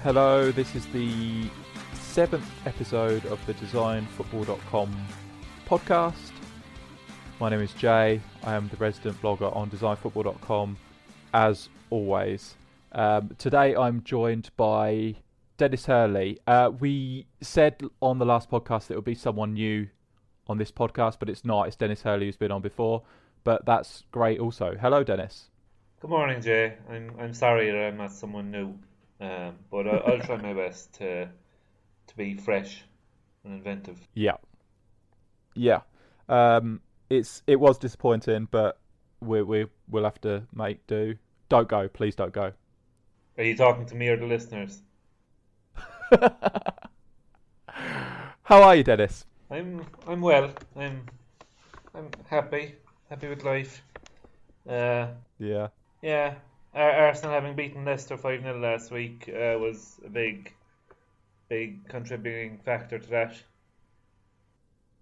Hello, this is the 7th episode of the designfootball.com podcast. My name is Jay. I am the resident blogger on designfootball.com, as always. Today I'm joined by Denis Hurley. We said on the last podcast that it would be someone new on this podcast, but it's not. It's Denis Hurley who's been on before, but that's great also. Hello, Denis. Good morning, Jay. I'm sorry that I'm not someone new, but I'll try my best to be fresh and inventive. Yeah. It was disappointing, but we'll have to make do. Don't go, please don't go. Are you talking to me or the listeners? How are you, Denis? I'm well. I'm happy with life. Yeah. Yeah. Arsenal having beaten Leicester 5-0 last week was a big contributing factor to that.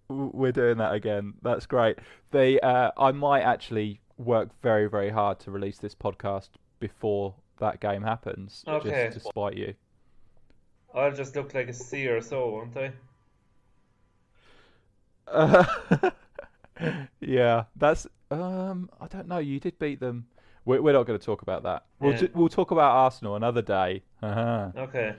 We're doing that again. That's great. I might actually work very, very hard to release this podcast before that game happens, Okay. just to spite you. I'll just look like a C or so, won't I? Yeah, that's. I don't know. You did beat them. We're not going to talk about that. Yeah. We'll talk about Arsenal another day. Okay.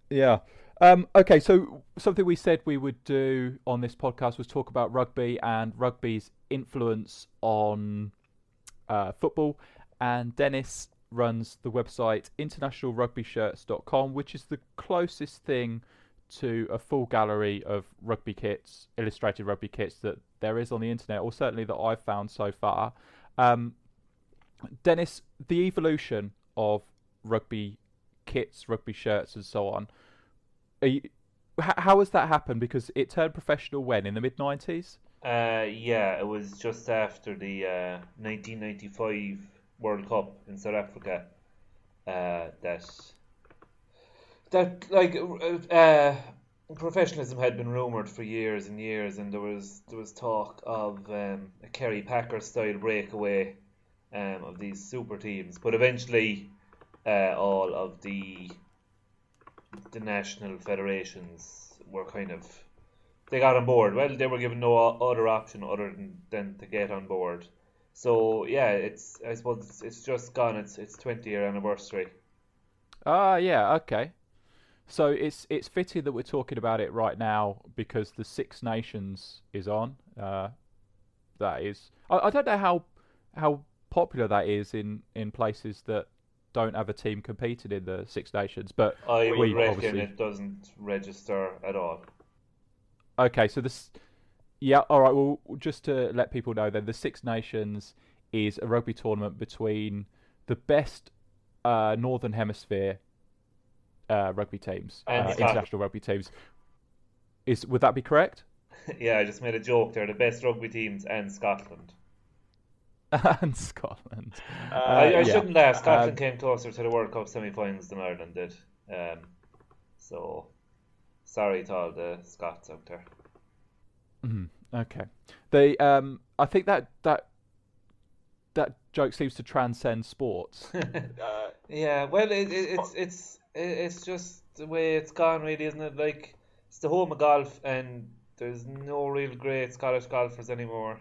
Yeah. Okay, so something we said we would do on this podcast was talk about rugby and rugby's influence on football. And Denis runs the website internationalrugbyshirts.com, which is the closest thing to a full gallery of rugby kits, illustrated rugby kits, that there is on the internet, or certainly that I've found so far. Denis, the evolution of rugby kits, rugby shirts, and so on. How has that happened? Because it turned professional when, in the mid-90s? Yeah, it was just after the 1995 World Cup in South Africa that professionalism had been rumoured for years and years, and there was talk of a Kerry Packer style breakaway of these super teams, but eventually all of the national federations were they got on board. Well, they were given no other option other than to get on board. So yeah, I suppose it's just gone its 20-year anniversary. Yeah, okay. So it's fitting that we're talking about it right now because the Six Nations is on. That is, I don't know how popular that is in places that don't have a team competing in the Six Nations, but I would reckon obviously it doesn't register at all. Okay, so yeah, all right. Well, just to let people know, then the Six Nations is a rugby tournament between the best Northern Hemisphere rugby teams, And international rugby teams. Would that be correct? Yeah, I just made a joke. They're the best rugby teams and Scotland. And Scotland. I shouldn't laugh. Scotland came closer to the World Cup semi-finals than Ireland did. So sorry to all the Scots out there. Okay. I think that joke seems to transcend sports. Yeah, well, it's just the way it's gone, really, isn't it? Like, it's the home of golf, and there's no real great Scottish golfers anymore.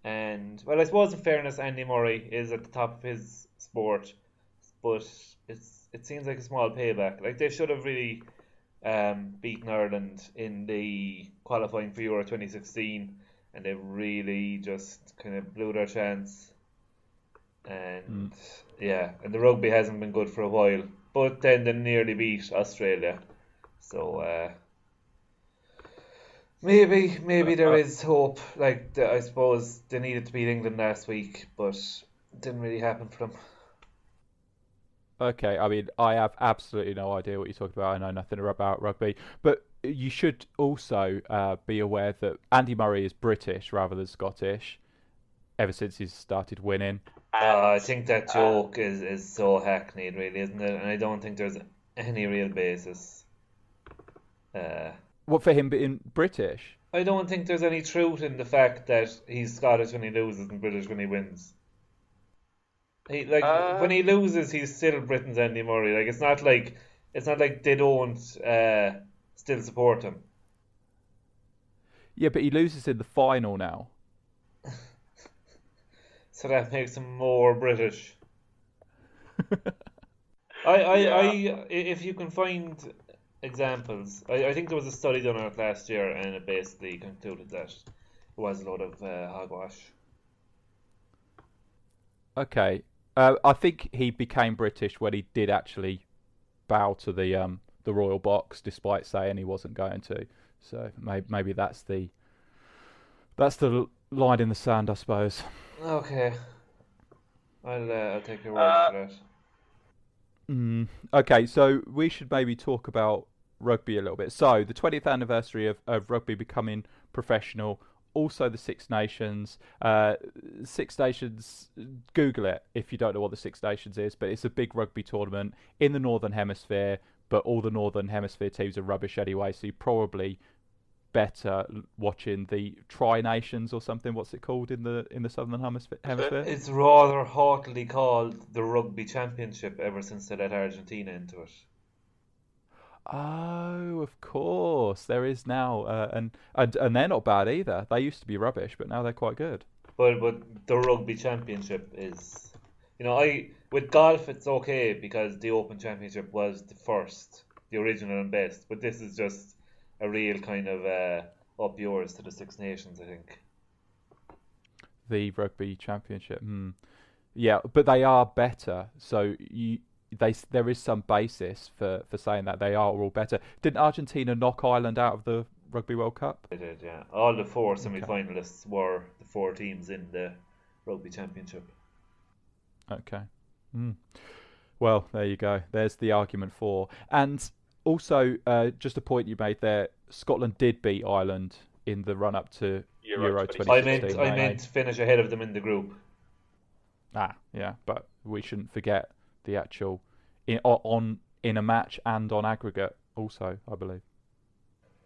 And, well, I suppose in fairness, Andy Murray is at the top of his sport, but it seems like a small payback. Like, they should have really beaten Ireland in the qualifying for Euro 2016, and they really just kind of blew their chance. And yeah, and the rugby hasn't been good for a while, but then they nearly beat Australia. So maybe there is hope. Like, I suppose they needed to beat England last week, but it didn't really happen for them. Okay, I mean, I have absolutely no idea what you're talking about. I know nothing about rugby, but you should also be aware that Andy Murray is British rather than Scottish ever since he's started winning. I think that joke is so hackneyed, really, isn't it? And I don't think there's any real basis. What, for him being British? I don't think there's any truth in the fact that he's Scottish when he loses and British when he wins. He like when he loses, he's still Britain's Andy Murray. Like it's not like they don't still support him. Yeah, but he loses in the final now. So that makes him more British. I, if you can find examples, I think there was a study done on it last year, and it basically concluded that it was a load of hogwash. Okay. I think he became British when he did actually bow to the royal box, despite saying he wasn't going to. So maybe that's the line in the sand, I suppose. Okay, I'll take your word for that. Okay, so we should maybe talk about rugby a little bit. So the 20th anniversary of rugby becoming professional, also the Six Nations. Six Nations, Google it if you don't know what the Six Nations is, but it's a big rugby tournament in the Northern Hemisphere, but all the Northern Hemisphere teams are rubbish anyway, so you probably better watching the Tri Nations or something. What's it called in the Southern Hemisphere? It's rather haughtily called the Rugby Championship ever since they let Argentina into it. Oh, of course. There is now, and they're not bad either. They used to be rubbish, but now they're quite good. But the Rugby Championship is, I with golf it's okay because the Open Championship was the first, the original and best. But this is just a real kind of up yours to the Six Nations, I think. The Rugby Championship. Yeah, but they are better. So there is some basis for saying that they are all better. Didn't Argentina knock Ireland out of the Rugby World Cup? They did, yeah. All the four Okay. semi-finalists were the four teams in the Rugby Championship. Okay. Mm. Well, there you go. There's the argument for. And also, just a point you made there, Scotland did beat Ireland in the run up to Euro I 2016. meant finish ahead of them in the group. Yeah, but we shouldn't forget the actual in a match and on aggregate also, I believe.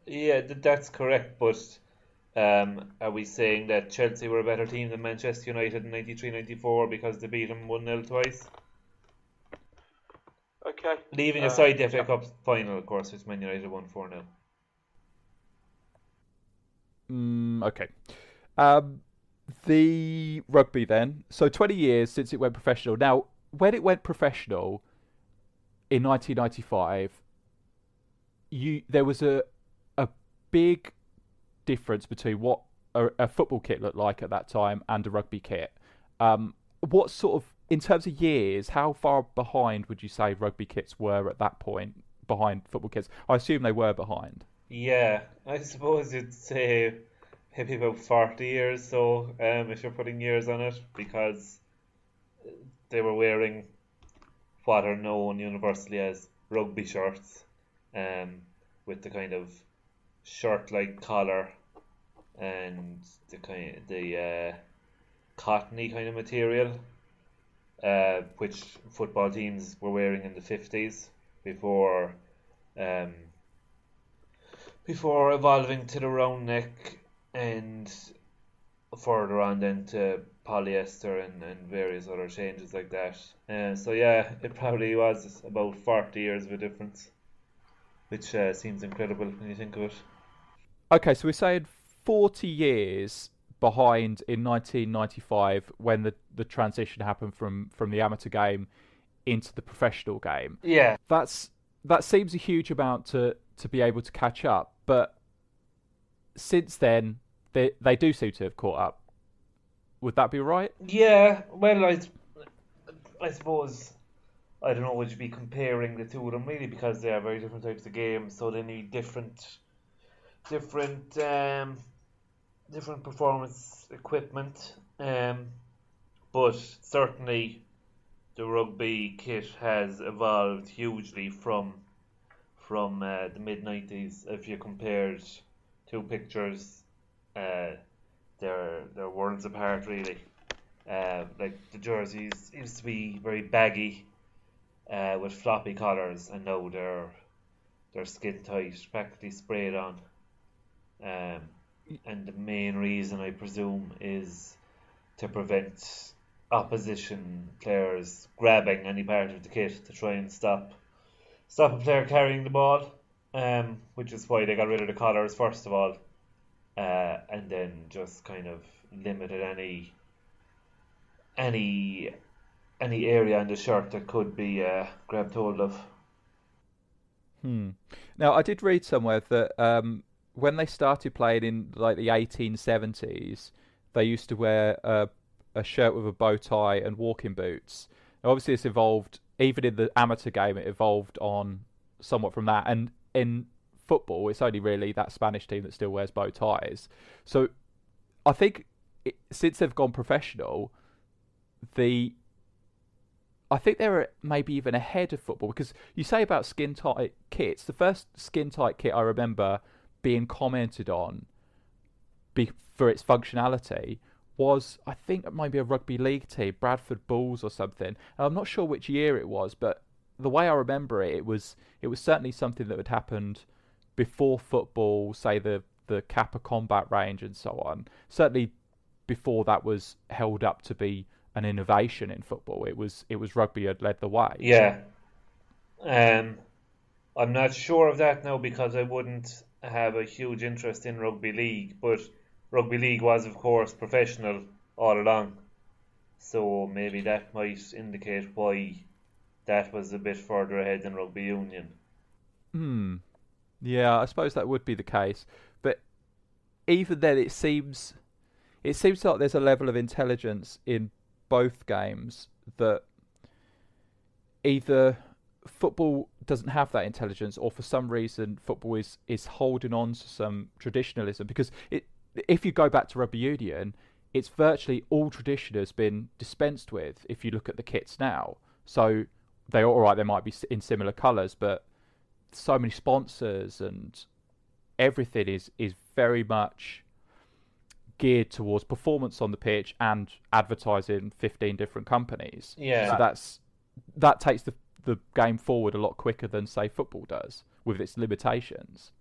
Yeah, that's correct, but are we saying that Chelsea were a better team than Manchester United in 93-94 because they beat them 1-0 twice? Okay. Leaving aside the FA Cup final, of course, which Man United won 4-0. Okay. The rugby then. So 20 years since it went professional. Now, when it went professional in 1995, there was a big difference between what a football kit looked like at that time and a rugby kit. What sort of, in terms of years, how far behind would you say rugby kits were at that point behind football kits? I assume they were behind. Yeah, I suppose you'd say maybe about 40 years, so if you're putting years on it, because they were wearing what are known universally as rugby shirts, with the kind of shirt-like collar and the cottony kind of material, which football teams were wearing in the 50s before um, before evolving to the round neck and further on then to polyester and various other changes like that. So yeah, it probably was about 40 years of a difference, which seems incredible when you think of it. Okay, so we're saying 40 years behind in 1995 when the transition happened from the amateur game into the professional game. Yeah, That seems a huge amount to be able to catch up, but since then they do seem to have caught up. Would that be right? yeah. Well, I suppose I don't know. Would you be comparing the two of them really because they are very different types of games, so they need different different performance equipment. But certainly the rugby kit has evolved hugely from the mid 90s. If you compared two pictures, they're worlds apart really. Like the jerseys used to be very baggy, with floppy collars, and now they're skin tight, practically sprayed on. Um, and the main reason I presume is to prevent opposition players grabbing any part of the kit to try and stop a player carrying the ball, which is why they got rid of the collars first of all, and then just kind of limited any area in the shirt that could be grabbed hold of. Now, I did read somewhere that when they started playing in like the 1870s, they used to wear a shirt with a bow tie and walking boots. Now, obviously, this evolved, even in the amateur game, it evolved on somewhat from that. And in football, it's only really that Spanish team that still wears bow ties. So I think since they've gone professional, I think they're maybe even ahead of football, because you say about skin tight kits. The first skin tight kit I remember being commented on for its functionality was, I think, maybe a rugby league team, Bradford Bulls or something. And I'm not sure which year it was, but the way I remember it, it was certainly something that had happened before football, say the Kappa combat range and so on. Certainly before that was held up to be an innovation in football. It was rugby had led the way. Yeah. I'm not sure of that now because I wouldn't have a huge interest in rugby league, but rugby league was, of course, professional all along. So maybe that might indicate why that was a bit further ahead than rugby union. Yeah, I suppose that would be the case. But even then, it seems like there's a level of intelligence in both games that either football doesn't have that intelligence, or for some reason football is holding on to some traditionalism. Because if you go back to rugby union, it's virtually all tradition has been dispensed with if you look at the kits now. So they're all right, they might be in similar colours, but so many sponsors and everything is very much geared towards performance on the pitch and advertising 15 different companies. Yeah. So that takes the game forward a lot quicker than, say, football does with its limitations.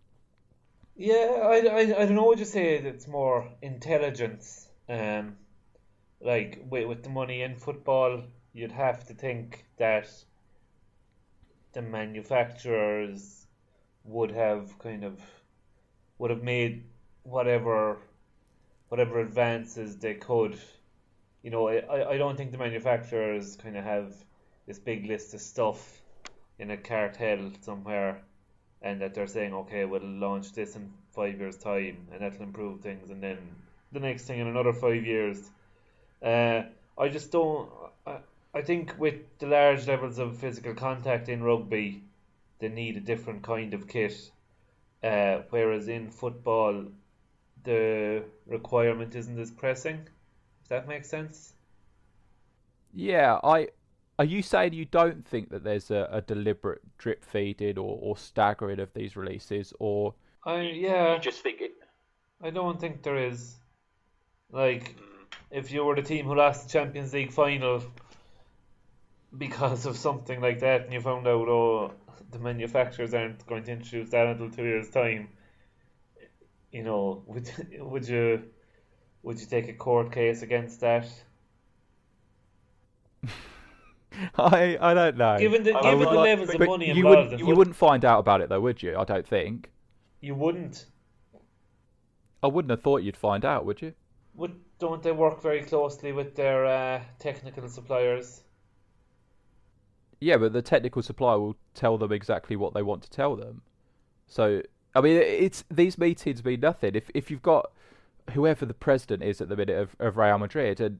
Yeah, I don't know what you say. It's more intelligence. Like with the money in football, you'd have to think that the manufacturers would have made whatever advances they could. You know, I don't think the manufacturers kind of have this big list of stuff in a cartel somewhere, and that they're saying, okay, we'll launch this in 5 years' time, and that'll improve things, and then the next thing in another 5 years. I just don't. I think with the large levels of physical contact in rugby, they need a different kind of kit. Whereas in football, the requirement isn't as pressing. If that makes sense? Yeah, are you saying you don't think that there's a deliberate drip feeding or staggering of these releases, or You just think it. I don't think there is. Like, if you were the team who lost the Champions League final because of something like that, and you found out, oh, the manufacturers aren't going to introduce that until 2 years' time, you know, would you take a court case against that? I don't know. Given the levels of money you involved, you wouldn't find out about it though, would you? I don't think. You wouldn't. I wouldn't have thought you'd find out, would you? Don't they work very closely with their technical suppliers? Yeah, but the technical supplier will tell them exactly what they want to tell them. So, I mean, these meetings mean nothing. If you've got whoever the president is at the minute of Real Madrid, and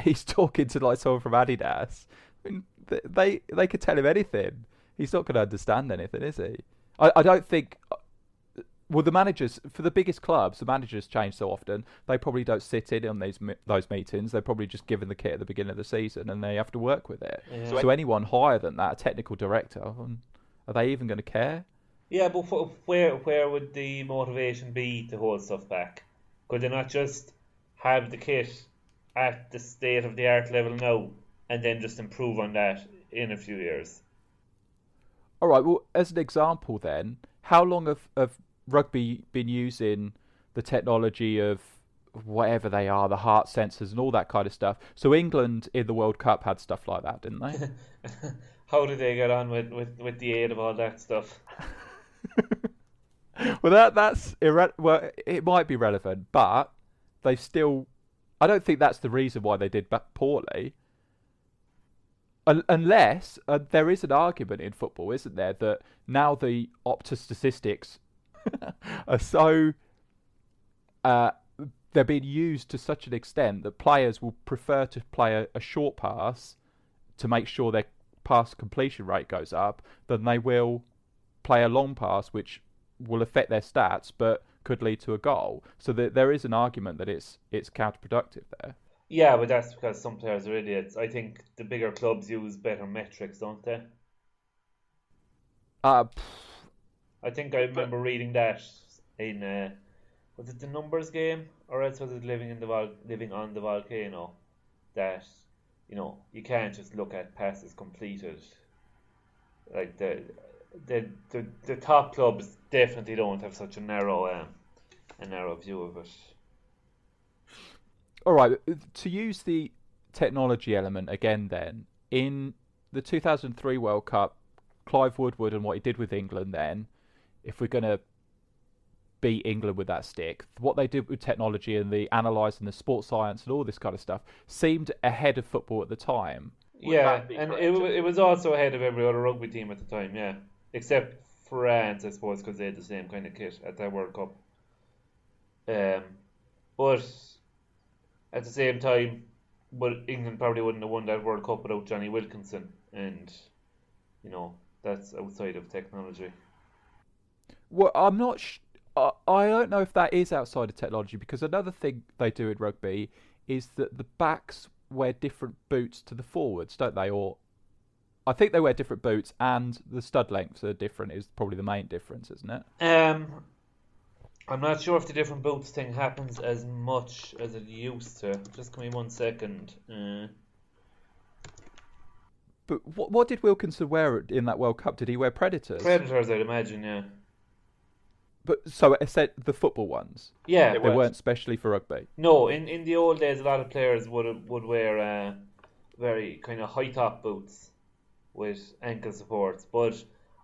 he's talking to like someone from Adidas, I mean, they could tell him anything. He's not going to understand anything, is he? I don't think. Well, the managers for the biggest clubs, the managers change so often. They probably don't sit in on those meetings. They're probably just given the kit at the beginning of the season, and they have to work with it. Yeah. So anyone higher than that, a technical director, are they even going to care? Yeah, but where would the motivation be to hold stuff back? Could they not just have the kit at the state of the art level now, and then just improve on that in a few years? All right. Well, as an example, then, how long have rugby been using the technology of whatever they are, the heart sensors and all that kind of stuff. So England in the World Cup had stuff like that, didn't they? How did they get on with the aid of all that stuff? Well, well, it might be relevant, but they've still. I don't think that's the reason why they did poorly. Unless there is an argument in football, isn't there, that now the Opta statistics are so they're being used to such an extent that players will prefer to play a short pass to make sure their pass completion rate goes up than they will play a long pass, which will affect their stats but could lead to a goal. So there is an argument that it's counterproductive there. Yeah, but that's because some players are idiots. I think the bigger clubs use better metrics, don't they? I think I remember reading that in was it the numbers game, or else was it living on the volcano? That you can't just look at passes completed. Like the top clubs definitely don't have such a narrow view of it. All right, to use the technology element again, then in the 2003 World Cup, Clive Woodward and what he did with England, then, if we're going to beat England with that stick, what they did with technology and the analysing the sports science and all this kind of stuff seemed ahead of football at the time. Yeah, and it was also ahead of every other rugby team at the time, yeah. Except France, I suppose, because they had the same kind of kit at that World Cup. But at the same time, England probably wouldn't have won that World Cup without Johnny Wilkinson, and that's outside of technology. Well, I'm not. I don't know if that is outside of technology, because another thing they do in rugby is that the backs wear different boots to the forwards, don't they? Or I think they wear different boots, and the stud lengths are different. Is probably the main difference, isn't it? I'm not sure if the different boots thing happens as much as it used to. Just give me 1 second. But what did Wilkinson wear in that World Cup? Did he wear Predators? Predators, I'd imagine, yeah. But so it said the football ones. Yeah, they weren't specially for rugby. No, in the old days, a lot of players would wear very kind of high top boots with ankle supports. But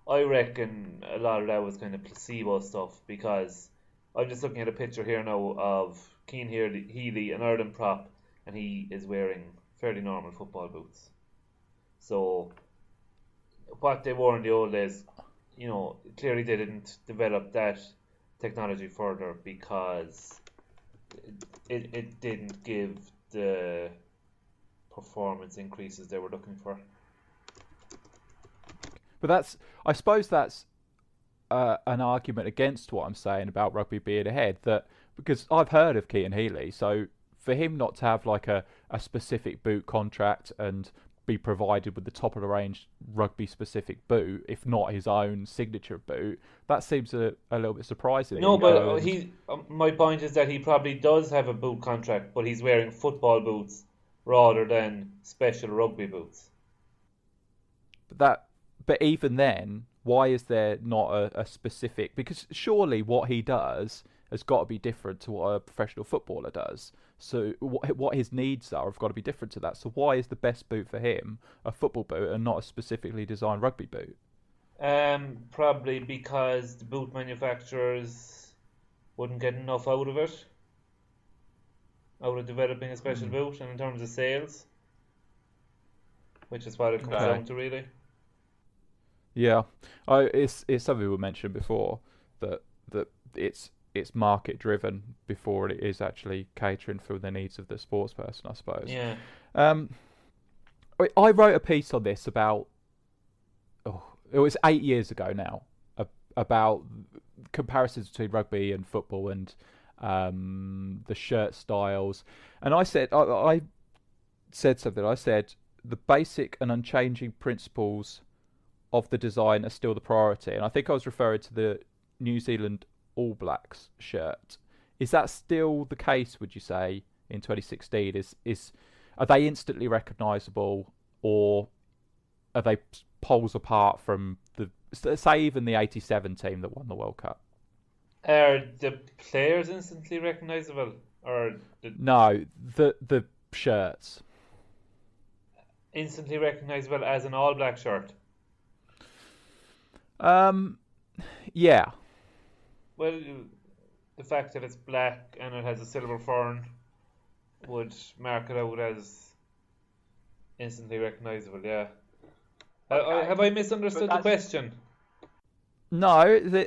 I reckon a lot of that was kind of placebo stuff, because I'm just looking at a picture here now of Cian Healy, an Ireland prop, and he is wearing fairly normal football boots. So what they wore in the old days, clearly they didn't develop that technology further because it didn't give the performance increases they were looking for. But I suppose that's an argument against what I'm saying about rugby being ahead. That because I've heard of Cian Healy, so for him not to have like a specific boot contract and be provided with the top of the range rugby specific boot, if not his own signature boot, that seems a little bit surprising. No, but my point is that he probably does have a boot contract, but he's wearing football boots rather than special rugby boots. But even then, why is there not a specific? Because surely what he does has got to be different to what a professional footballer does. So what his needs are have got to be different to that. So why is the best boot for him a football boot and not a specifically designed rugby boot? Probably because the boot manufacturers wouldn't get enough out of it, out of developing a special boot, and in terms of sales, which is what it comes down to, really. Yeah, it's something we mentioned before that it's market driven before it is actually catering for the needs of the sports person, I suppose. Yeah. I wrote a piece on this about it was 8 years ago now, about comparisons between rugby and football and the shirt styles, and I said something. I said the basic and unchanging principles of the design are still the priority, and I think I was referring to the New Zealand All Blacks shirt. Is that still the case, would you say, in 2016? Are they instantly recognisable, or are they poles apart from say even the 87 team that won the World Cup? Are the players instantly recognisable? or No, the shirts. instantly recognisable as an All Black shirt? Yeah. Well, the fact that it's black and it has a silver fern would mark it out as instantly recognisable. Yeah. Have I misunderstood the question? No,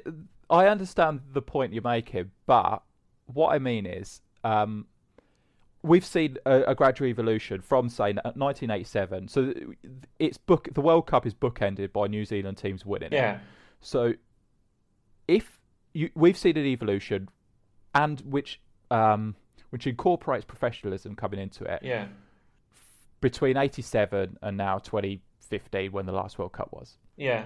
I understand the point you're making, but what I mean is, we've seen a gradual evolution from, say, 1987. So the World Cup is bookended by New Zealand teams winning it. Yeah. So we've seen an evolution, and which incorporates professionalism coming into it. Yeah. Between 87 and now 2015, when the last World Cup was. Yeah.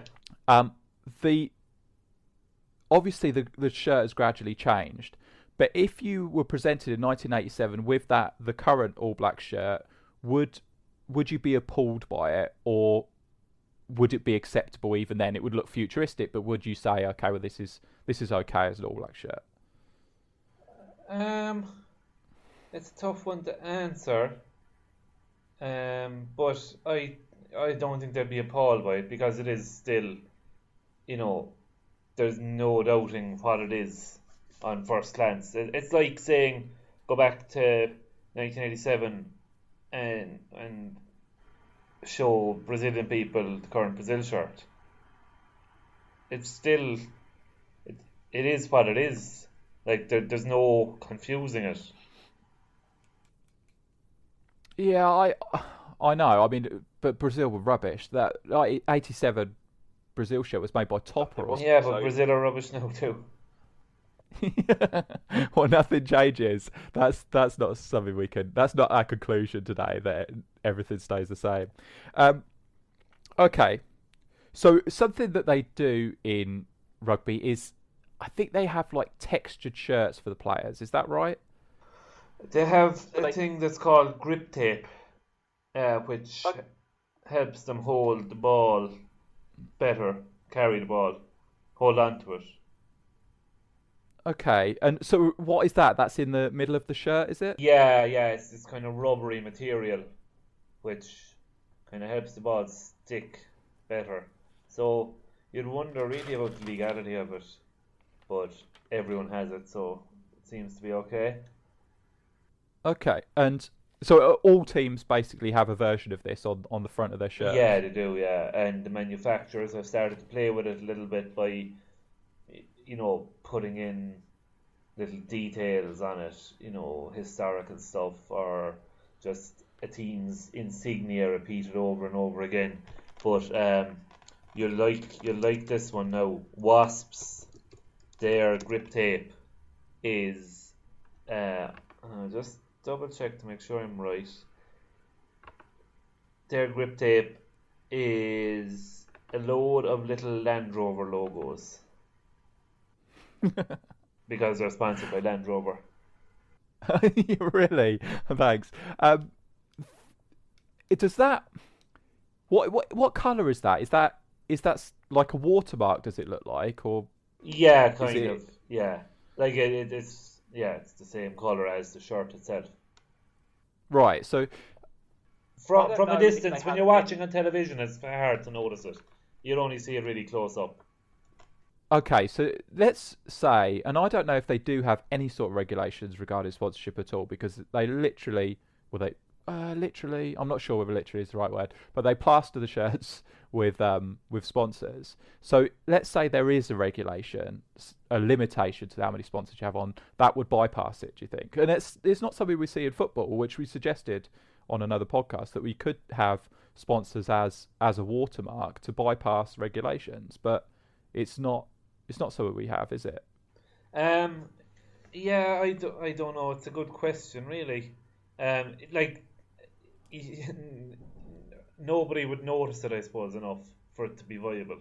Obviously the shirt has gradually changed, but if you were presented in 1987 with the current All Black shirt, would you be appalled by it, or would it be acceptable even then? It would look futuristic, but would you say, okay, well, this is okay as an All Black shirt? It's a tough one to answer. But I don't think they'd be appalled by it, because it is still, there's no doubting what it is on first glance. It's like saying, go back to 1987 and show Brazilian people the current Brazil shirt. It's still, it is what it is. Like, there's no confusing it. Yeah, I know. I mean, but Brazil were rubbish. That 87 Brazil shirt was made by Topper or something. Yeah, but Brazil are rubbish now too. Well, nothing changes. That's not something we can. That's not our conclusion today. That everything stays the same. Okay, so something that they do in rugby is, I think they have like textured shirts for the players. Is that right? They have a thing that's called grip tape, which helps them hold the ball better, carry the ball, hold on to it. Okay, and so what is that? That's in the middle of the shirt, is it? Yeah, it's this kind of rubbery material, which kind of helps the ball stick better. So you'd wonder really about the legality of it, but everyone has it, so it seems to be okay. Okay, and so all teams basically have a version of this on the front of their shirt. Yeah, they do, yeah. And the manufacturers have started to play with it a little bit by, putting in little details on it, historical stuff, or just a team's insignia repeated over and over again. But you'll like this one now. Wasps, their grip tape is just double check to make sure I'm right. Their grip tape is a load of little Land Rover logos. Because they're sponsored by Land Rover. Really? Thanks. Does that what colour is that? Is that like a watermark? Does it look like, or? Yeah, kind of. Yeah, like it's the same colour as the shirt itself. Right. So from a distance, when you're watching on television, it's very hard to notice it. You'd only see it really close up. Okay, so let's say, and I don't know if they do have any sort of regulations regarding sponsorship at all, because they literally, I'm not sure whether literally is the right word, but they plaster the shirts with sponsors. So let's say there is a regulation, a limitation to how many sponsors you have on, that would bypass it, do you think? And it's not something we see in football, which we suggested on another podcast, that we could have sponsors as a watermark to bypass regulations, but it's not something we have, is it? Yeah, I don't know. It's a good question, really. Nobody would notice it, I suppose, enough for it to be viable,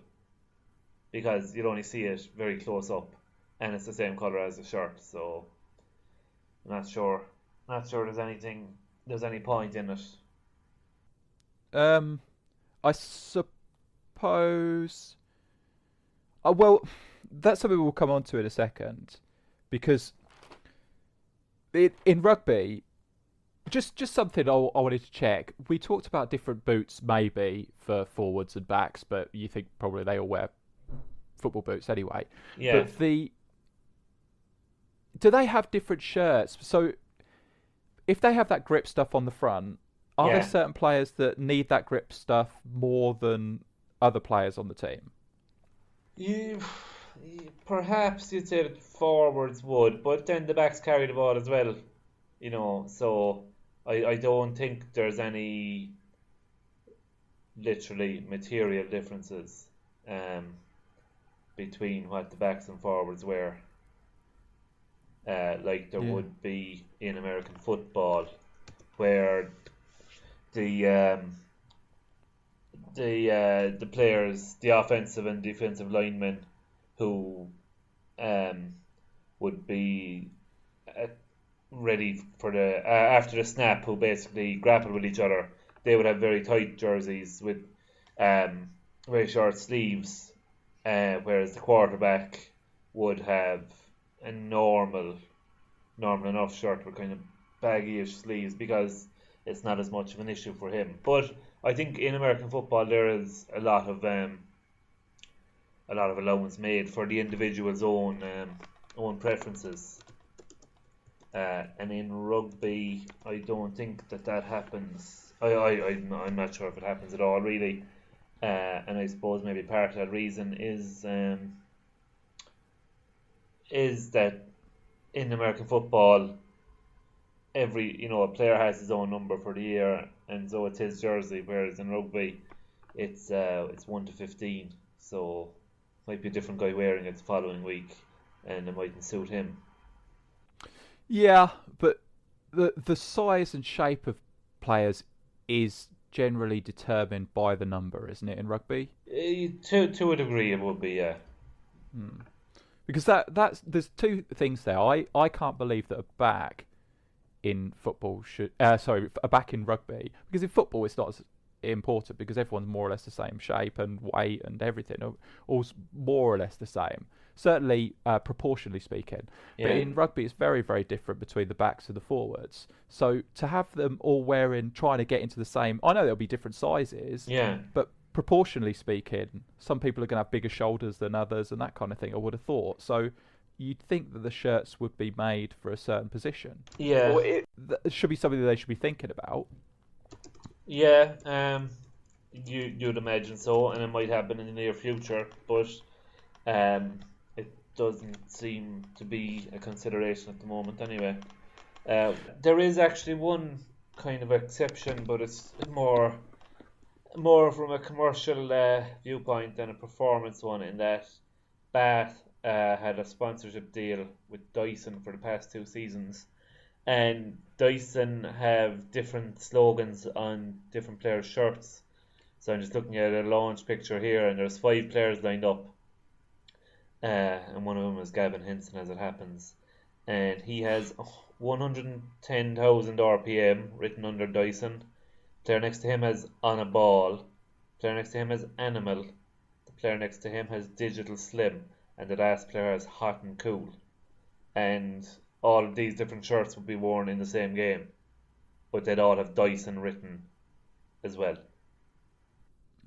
because you'd only see it very close up, and it's the same colour as the shirt. So I'm not sure there's any point in it. I suppose. Well, that's something we'll come on to in a second, because in rugby, just something I wanted to check. We talked about different boots maybe for forwards and backs, but you think probably they all wear football boots anyway. Yeah. But do they have different shirts? So if they have that grip stuff on the front, are there certain players that need that grip stuff more than other players on the team? Perhaps you'd say that forwards would, but then the backs carry the ball as well, so I don't think there's any literally material differences between what the backs and forwards wear. Like there would be in American football, where the players, the offensive and defensive linemen, who would be ready for the after the snap, who basically grapple with each other, they would have very tight jerseys with very short sleeves, whereas the quarterback would have a normal enough shirt with kind of baggy-ish sleeves, because it's not as much of an issue for him. But I think in American football there is a lot of allowance made for the individual's own preferences. And in rugby, I don't think that happens. I'm not sure if it happens at all, really. And I suppose maybe part of that reason is that in American football, a player has his own number for the year, and so it's his jersey. Whereas in rugby, it's 1 to 15, so might be a different guy wearing it the following week, and it mightn't suit him. Yeah, but the size and shape of players is generally determined by the number, isn't it, in rugby? To a degree, it would be, yeah. Because there's two things there. I can't believe that a back in football a back in rugby, because in football it's not as important because everyone's more or less the same shape and weight and everything, all more or less the same. Certainly, proportionally speaking. Yeah. But in rugby, it's very, very different between the backs and the forwards. So to have them all trying to get into the same, I know there'll be different sizes. Yeah. But proportionally speaking, some people are going to have bigger shoulders than others and that kind of thing, I would have thought. So you'd think that the shirts would be made for a certain position. Yeah. Or it should be something that they should be thinking about. Yeah, you'd imagine so, and it might happen in the near future, but it doesn't seem to be a consideration at the moment anyway. There is actually one kind of exception, but it's more from a commercial viewpoint than a performance one, in that Bath had a sponsorship deal with Dyson for the past 2 seasons, and Dyson have different slogans on different players' shirts. So I'm just looking at a launch picture here, and there's 5 players lined up, and one of them is Gavin Henson, as it happens, and he has 110,000 RPM written under Dyson. Player next to him has On a Ball. Player next to him has Animal. The player next to him has Digital Slim, and the last player has Hot and Cool. And all of these different shirts would be worn in the same game, but they'd all have Dyson written as well.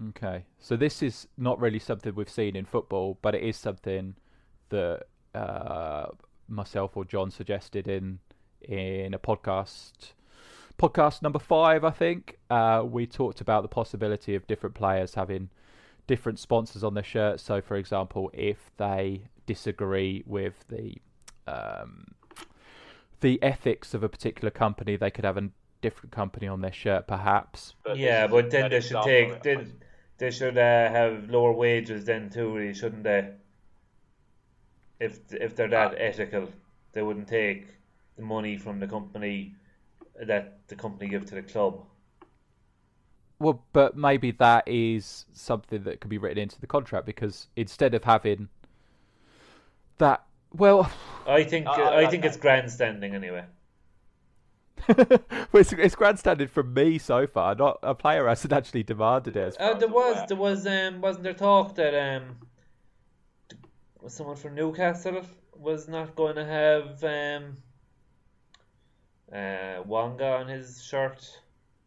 Okay, so this is not really something we've seen in football, but it is something that myself or John suggested in a podcast number 5, I think. We talked about the possibility of different players having different sponsors on their shirts. So, for example, if they disagree with the ethics of a particular company, they could have a different company on their shirt, perhaps. But then they should they should have lower wages then too, really, shouldn't they? If they're that ethical, they wouldn't take the money from the company that the company give to the club. Well, but maybe that is something that could be written into the contract, because instead of having that, well, I think it's grandstanding anyway. Well, it's grandstanding from me so far. Not a player hasn't actually demanded it. There was wasn't there talk that someone from Newcastle was not going to have Wanga on his shirt.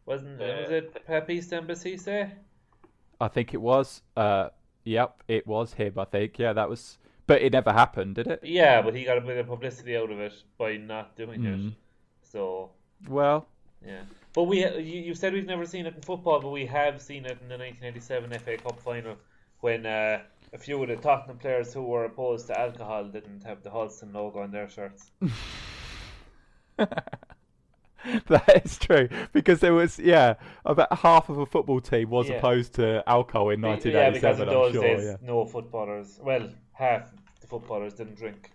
Was it Papiste Embassy say? I think it was. Yep, it was him. I think. Yeah, that was. But it never happened, did it? Yeah, but he got a bit of publicity out of it by not doing it. Mm. So Well, yeah, but you said we've never seen it in football, but we have seen it in the 1987 FA Cup final when a few of the Tottenham players who were opposed to alcohol didn't have the Holston logo on their shirts. that is true because there was about half of a football team was Yeah. opposed to alcohol in Yeah, because 1987. in I'm those sure. days, Yeah. no footballers. Well, half the footballers didn't drink.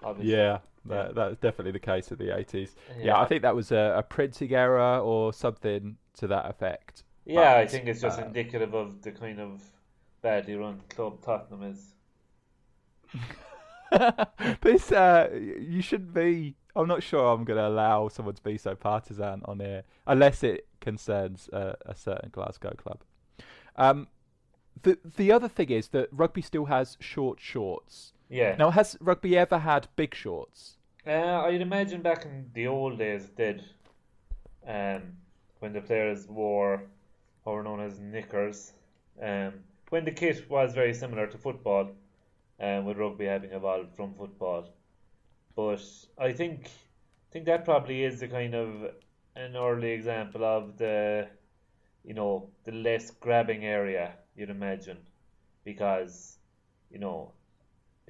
Obviously. Yeah, that's definitely the case of the 80s. Yeah. Yeah, I think that was a printing error or something to that effect. Yeah, I But, think it's just indicative of the kind of badly run club Tottenham is. this you shouldn't be. I'm not sure I'm going to allow someone to be so partisan on here unless it concerns a certain Glasgow club. The other thing is that rugby still has short shorts. Yeah. Now, has rugby ever had big shorts? I'd imagine back in the old days it did. When the players wore what were known as knickers. When the kit was very similar to football, with rugby having evolved from football. But I think that probably is the kind of an early example of the less grabbing area you'd imagine, because if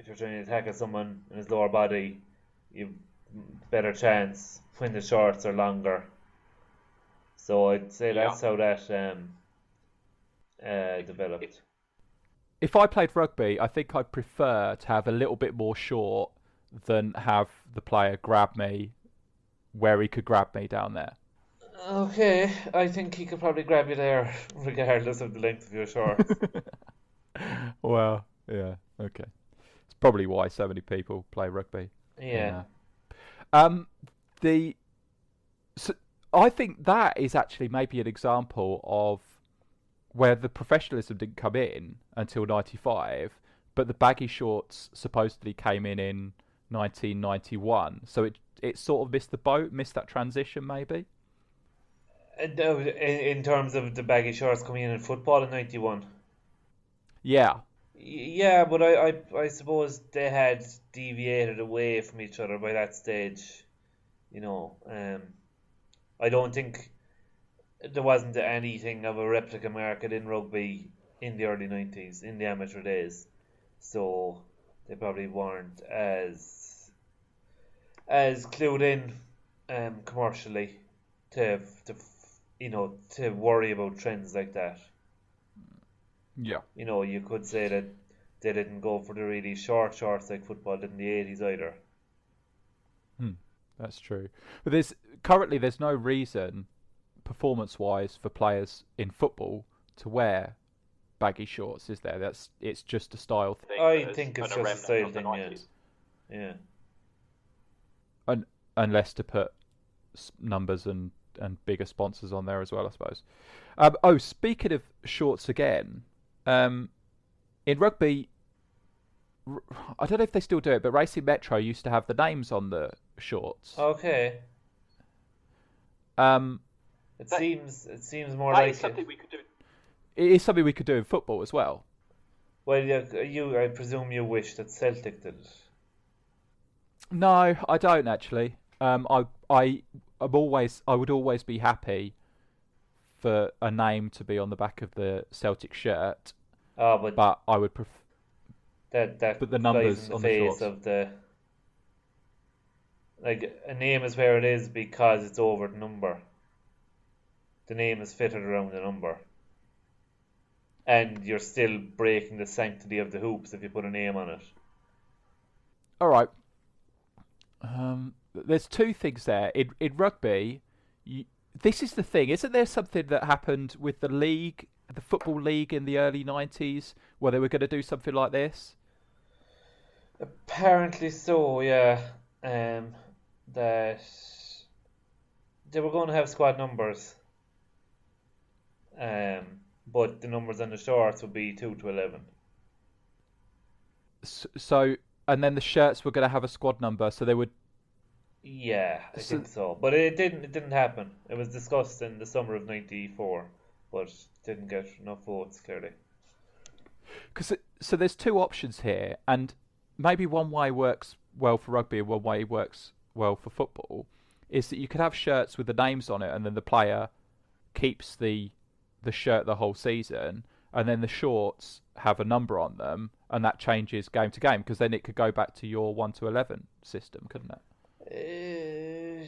you're trying to tackle someone in his lower body, you've better chance when the shorts are longer. So I'd say that's how that developed. If I played rugby, I think I'd prefer to have a little bit more short than have the player grab me where he could grab me down there. Okay, I think he could probably grab you there regardless of the length of your shorts. Well, yeah, okay. It's probably why so many people play rugby. Yeah. So I think that is actually maybe an example of where the professionalism didn't come in until 95, but the baggy shorts supposedly came in 1991. So it sort of missed the boat, missed that transition maybe. In terms of the baggy shorts coming in football in 91. Yeah. Yeah, but I suppose they had deviated away from each other by that stage. I don't think there wasn't anything of a replica market in rugby in the early 90s, in the amateur days. So they probably weren't as clued in commercially to worry about trends like that. Yeah. You could say that they didn't go for the really short shorts like football did in the 80s either. That's true. But there's no reason performance-wise for players in football to wear baggy shorts, is there? It's just a style thing. I think it's just a style thing, yeah. Unless to put numbers and bigger sponsors on there as well, I suppose. Speaking of shorts again, in rugby, I don't know if they still do it, but Racing Metro used to have the names on the shorts. Okay. It seems more that like is something we could do. It is something we could do in football as well. Well, I presume you wish that Celtic did it. No, I don't actually. I would always be happy for a name to be on the back of the Celtic shirt. Oh, but I would prefer that put the numbers in the on the face shorts. of the, like, a name is where it is because it's over the number. The name is fitted around the number. And you're still breaking the sanctity of the hoops if you put a name on it. All right. There's two things there. In rugby, this is the thing. Isn't there something that happened with the league, the Football League in the early 90s, where they were going to do something like this? Apparently so, yeah. That they were going to have squad numbers. But the numbers on the shorts would be 2 to 11. So, and then the shirts were going to have a squad number, so they would Yeah, I So, think so. But it didn't. It didn't happen. It was discussed in the summer of '94, but didn't get enough votes. Clearly. so there's two options here, and maybe one way works well for rugby and one way works well for football. Is that you could have shirts with the names on it, and then the player keeps the shirt the whole season, and then the shorts have a number on them, and that changes game to game because then it could go back to your 1 to 11 system, couldn't it?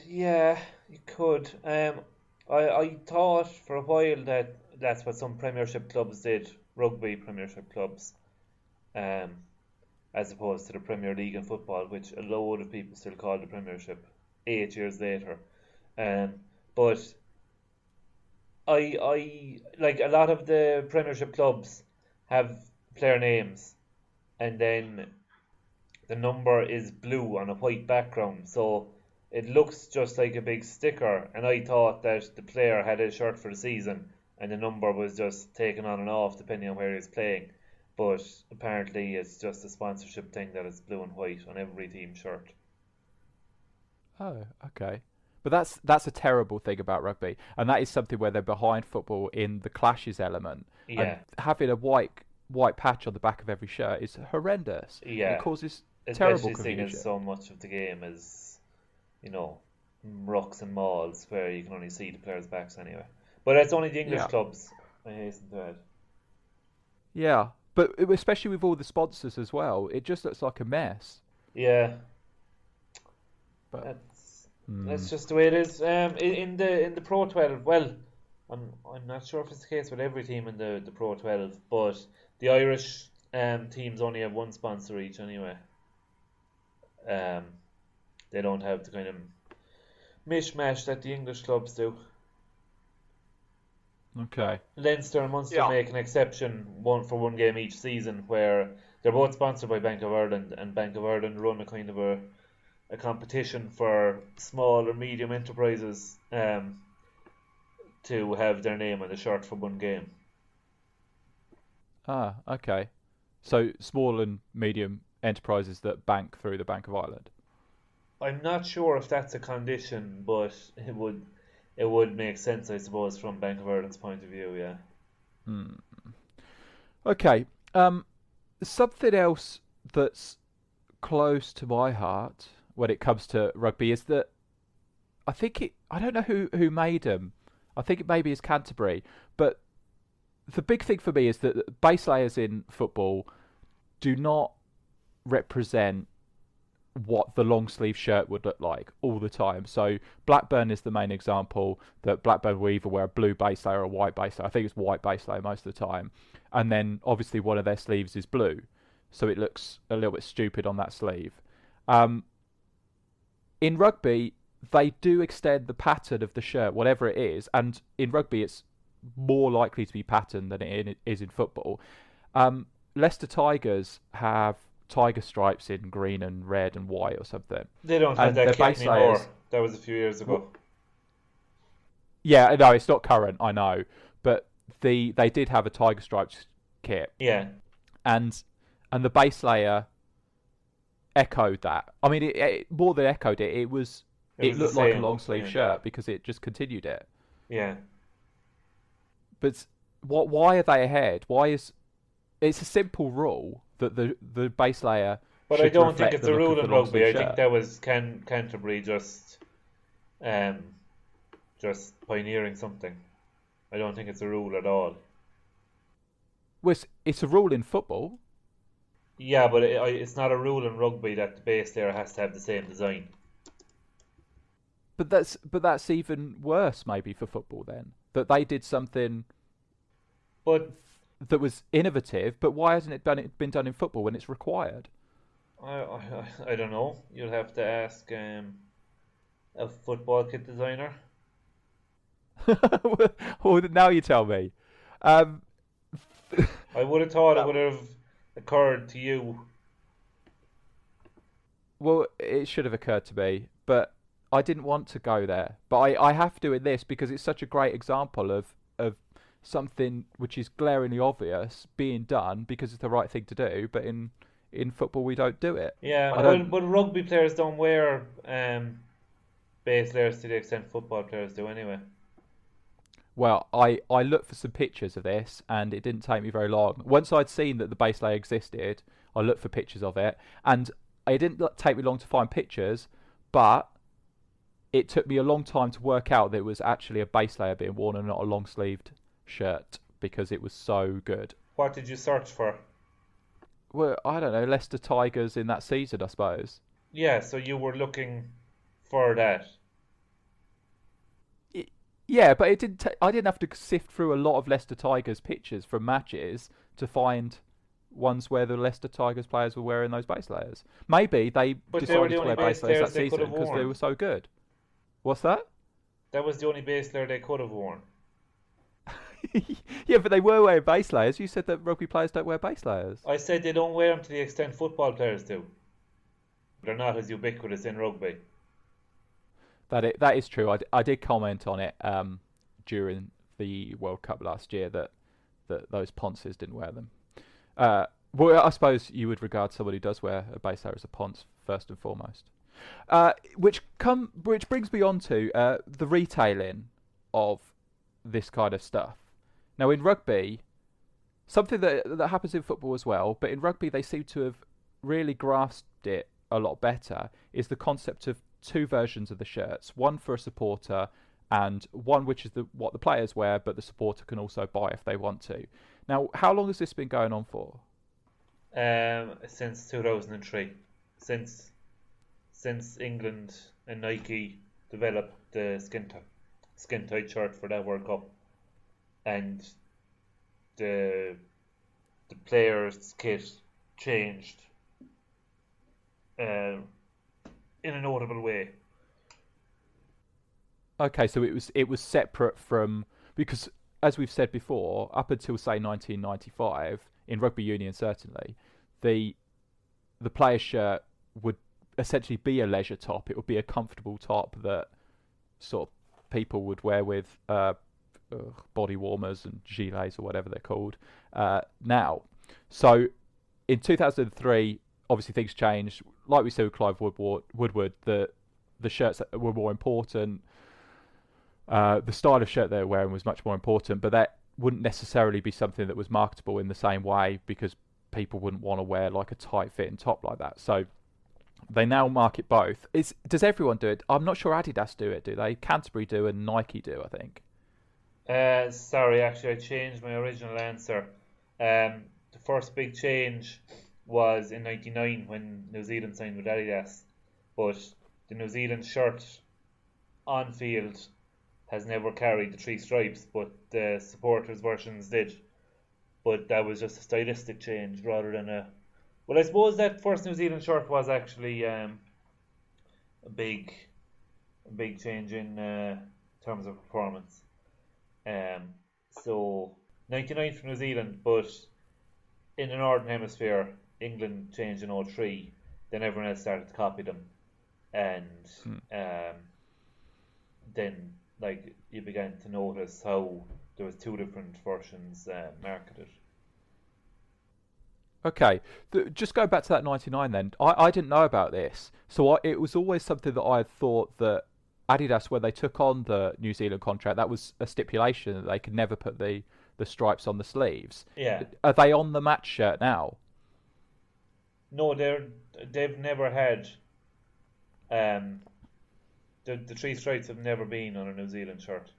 Yeah, you could. I thought for a while that that's what some Premiership clubs did, rugby Premiership clubs, um, as opposed to the Premier League in football, which a load of people still call the Premiership 8 years later. Um, but I like a lot of the Premiership clubs have player names, and then the number is blue on a white background, so it looks just like a big sticker. And I thought that the player had a shirt for the season, and the number was just taken on and off depending on where he's playing. But apparently, it's just a sponsorship thing that it's blue and white on every team shirt. Oh, okay. But that's a terrible thing about rugby, and that is something where they're behind football in the clashes element, and Yeah, having a white patch on the back of every shirt is horrendous. It yeah. causes terrible Especially seeing as confusion. so much of the game is, you know, rucks and mauls where you can only see the players' backs anyway. But it's only the English Yeah, clubs, I hasten to add. yeah. But especially with all the sponsors as well, it just looks like a mess. Yeah, But that's hmm, just the way it is. In the Pro 12, well, I'm not sure if it's the case with every team in the Pro 12, but the Irish teams only have one sponsor each anyway. Um, they don't have the kind of mishmash that the English clubs do. okay. Leinster and Munster Yeah. make an exception one game each season where they're both sponsored by Bank of Ireland, and Bank of Ireland run a kind of a competition for small or medium enterprises to have their name on the shirt for one game. Ah, okay. So small and medium enterprises that bank through the Bank of Ireland. I'm not sure if that's a condition, but it would make sense, I suppose, from Bank of Ireland's point of view. Yeah. Hmm. Okay. Something else that's close to my heart when it comes to rugby is that I don't know who made them. I think it maybe is Canterbury, but the big thing for me is that base layers in football do not represent what the long sleeve shirt would look like all the time. So Blackburn is the main example that Blackburn will either wear a blue base layer or a white base layer. I think it's white base layer most of the time. And then obviously one of their sleeves is blue. So it looks a little bit stupid on that sleeve. Um, in rugby, they do extend the pattern of the shirt, whatever it is. And in rugby, it's more likely to be patterned than it is in football. Um, Leicester Tigers have tiger stripes in green and red and white or something, They don't have and that their kit base layers. anymore. That was a few years ago. Yeah, no, it's not current. I know, but they did have a tiger stripes kit, Yeah, and the base layer echoed that. I mean, it more than echoed it. it It was the looked like a same. long sleeve Yeah, shirt because it just continued it. yeah. But what? Why are they ahead? Why is it's a simple rule that the base layer But I should don't think reflect it's the a look of rule the in long rugby. sleeve I think shirt. that was Canterbury um, just pioneering something. I don't think it's a rule at all. Well, it's a rule in football, Yeah, but it's not a rule in rugby that the base layer has to have the same design. but that's even worse maybe for football then. That they did something But that was innovative, but why hasn't been done in football when it's required? I don't know. You'll have to ask a football kit designer. Well, now you tell me. Um, I would have thought it that, would have occurred to you. well, it should have occurred to me, but I didn't want to go there. But I have to in this because it's such a great example of something which is glaringly obvious being done because it's the right thing to do, but in football we don't do it. Yeah, I well, don't. but rugby players don't wear. base layers to the extent football players do anyway. Well, I looked for some pictures of this, and it didn't take me very long. Once I'd seen that the base layer existed, I looked for pictures of it, and it didn't take me long to find pictures, but it took me a long time to work out that it was actually a base layer being worn and not a long-sleeved shirt, because it was so good. What did you search for? Well, I don't know, Leicester Tigers in that season, I suppose. Yeah, so you were looking for that. Yeah, but it didn't. I didn't have to sift through a lot of Leicester Tigers pictures from matches to find ones where the Leicester Tigers players were wearing those base layers. Maybe they But they were decided the to only wear base base layers layers that they could season have because they worn. were so good. What's that? That was the only base layer they could have worn. Yeah, but they were wearing base layers. You said that rugby players don't wear base layers. I said they don't wear them to the extent football players do. They're not as ubiquitous in rugby. That is true. I did comment on it during the World Cup last year that those Ponces didn't wear them. Well, I suppose you would regard someone who does wear a base layer as a Ponce first and foremost. Which brings me on to the retailing of this kind of stuff. Now in rugby, something that happens in football as well, but in rugby they seem to have really grasped it a lot better, is the concept of two versions of the shirts, one for a supporter and one which is what the players wear, but the supporter can also buy if they want to. Now, how long has this been going on for? Since 2003. Since England and Nike developed the skin tight shirt for that World Cup, and the players' kit changed in a notable way. Okay, so it was separate from, because as we've said before, up until say 1995 in rugby union certainly, the player's shirt would essentially be a leisure top. It would be a comfortable top that sort of people would wear with body warmers and gilets or whatever they're called now. So in 2003, obviously things changed. Like we said with Clive Woodward, the shirts were more important. The style of shirt they were wearing was much more important, but that wouldn't necessarily be something that was marketable in the same way because people wouldn't want to wear like a tight-fitting top like that. So they now market both. Does everyone do it? I'm not sure Adidas do it, do they? Canterbury do and Nike do, I think. Sorry, actually I changed my original answer. The first big change was in '99 when New Zealand signed with Adidas, but the New Zealand shirt on field has never carried the three stripes, but the supporters versions did. But that was just a stylistic change rather than a... Well, I suppose that first New Zealand shirt was actually a big change in terms of performance. So 99 for New Zealand, but in the Northern Hemisphere, England changed in '03. Then everyone else started to copy them, and then like you began to notice how there was two different versions marketed. Okay, just going back to that 99 then, I didn't know about this. So it was always something that I had thought that Adidas, when they took on the New Zealand contract, that was a stipulation that they could never put the stripes on the sleeves. Yeah. Are they on the match shirt now? No, they've never had... The three stripes have never been on a New Zealand shirt.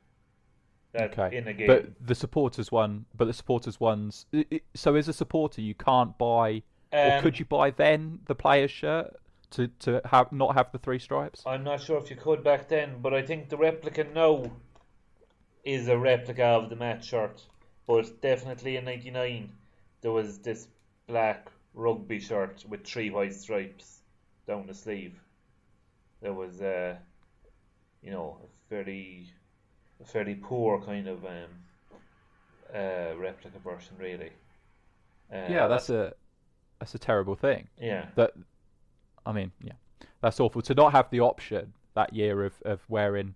Okay. In a game. But the supporters ones. So as a supporter, you can't buy, or could you buy then the player's shirt to not have the three stripes? I'm not sure if you could back then, but I think the replica now is a replica of the match shirt. But definitely in '99 there was this black rugby shirt with three white stripes down the sleeve. There was a fairly poor kind of replica version, really. Yeah, that's a terrible thing. Yeah. That's awful to not have the option that year of wearing,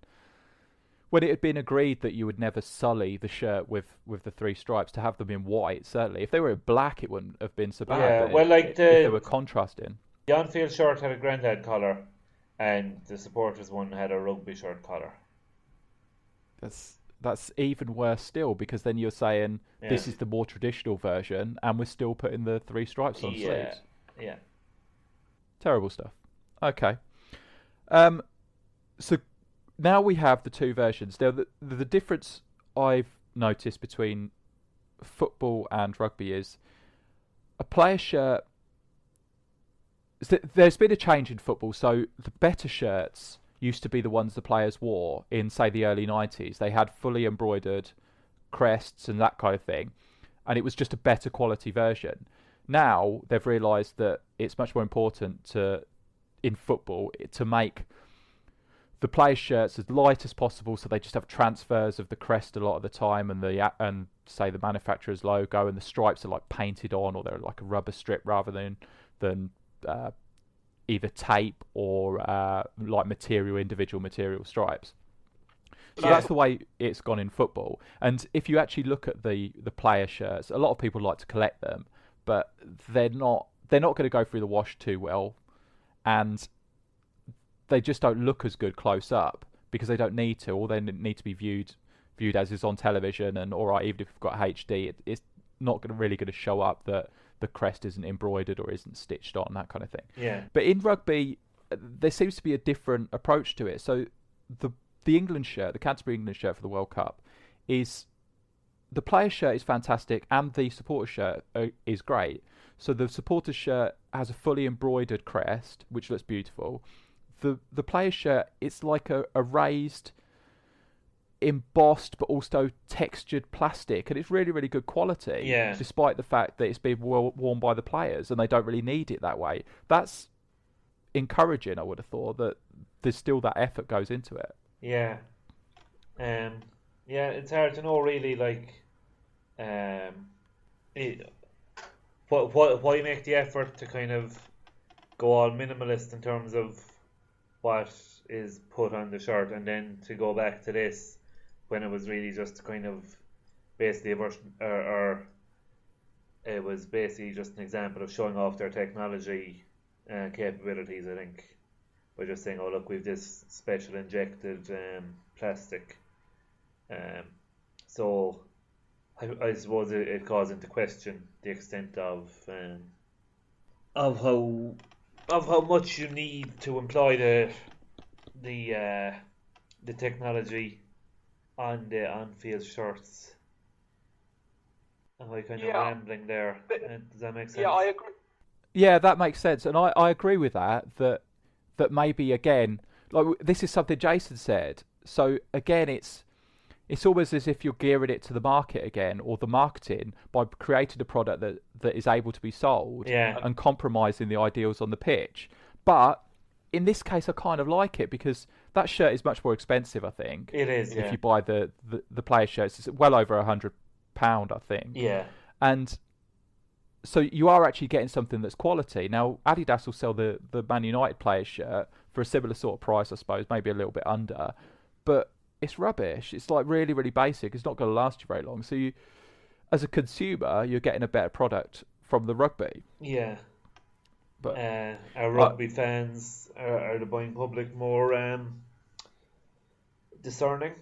when it had been agreed that you would never sully the shirt with the three stripes, to have them in white. Certainly, if they were in black, it wouldn't have been so bad. Yeah, but well, like if they were contrasting. The on-field shirt had a grandad collar, and the supporters one had a rugby shirt collar. That's even worse still, because then you're saying Yeah. this is the more traditional version, and we're still putting the 3 stripes on sleeves. Yeah. Terrible stuff. Okay. So now we have the 2 versions. Now, the difference I've noticed between football and rugby is a player shirt. There's been a change in football, so the better shirts used to be the ones the players wore in, say, the early 90s. They had fully embroidered crests and that kind of thing, and it was just a better quality version. Now they've realised that it's much more important in football to make the players' shirts as light as possible, so they just have transfers of the crest a lot of the time, and say the manufacturer's logo, and the stripes are like painted on, or they're like a rubber strip rather than either tape or like individual material stripes. So that's the way it's gone in football. And if you actually look at the player shirts, a lot of people like to collect them, but they're not going to go through the wash too well, and they just don't look as good close up because they don't need to. All they need to be viewed as is on television, and all right, even if you've got HD, it's not really going to show up that the crest isn't embroidered or isn't stitched on, that kind of thing. Yeah. But in rugby, there seems to be a different approach to it. So the England shirt, the Canterbury England shirt for the World Cup, is the player shirt is fantastic, and the supporter shirt is great. So the supporter shirt has a fully embroidered crest, which looks beautiful. The player shirt, it's like a raised, embossed but also textured plastic, and it's really, really good quality. Yeah. Despite the fact that it's being worn by the players and they don't really need it that way. That's encouraging. I would have thought that there's still that effort goes into it. Yeah. It's hard to know really, like, why make the effort to kind of go all minimalist in terms of what is put on the shirt, and then to go back to this when it was really just kind of basically a version, or it was basically just an example of showing off their technology capabilities, I think, by just saying, oh look, we've this special injected plastic. So I suppose it calls into question the extent of how much you need to employ the technology on the on-field shirts. Am I kind of rambling there? Does that make sense? Yeah, I agree. Yeah, that makes sense, and I agree with that maybe, again, like this is something Jason said. So again, it's almost as if you're gearing it to the market again, or the marketing, by creating a product that is able to be sold, and compromising the ideals on the pitch. But in this case, I kind of like it, because that shirt is much more expensive, I think. It is, yeah. If you buy the player shirts, it's well over £100, I think. Yeah. And so you are actually getting something that's quality. Now, Adidas will sell the Man United player shirt for a similar sort of price, I suppose, maybe a little bit under. But it's rubbish. It's like really, really basic. It's not going to last you very long. So you, as a consumer, you're getting a better product from the rugby. Yeah. But are rugby fans, are the buying public more discerning?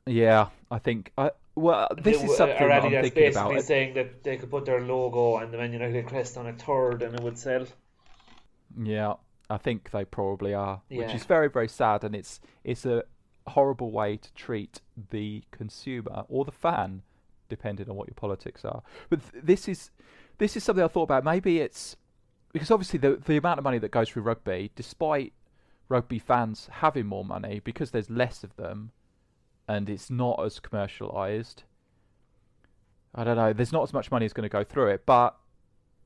Yeah, I think. This is something that I'm thinking about. Basically saying that they could put their logo and the Man United crest on a third and it would sell. Yeah, I think they probably are, Yeah. which is very, very sad, and it's a horrible way to treat the consumer or the fan, depending on what your politics are. But this is something I thought about. Maybe it's because obviously the amount of money that goes through rugby, despite rugby fans having more money, because there's less of them and it's not as commercialised, I don't know, there's not as much money that's going to go through it. But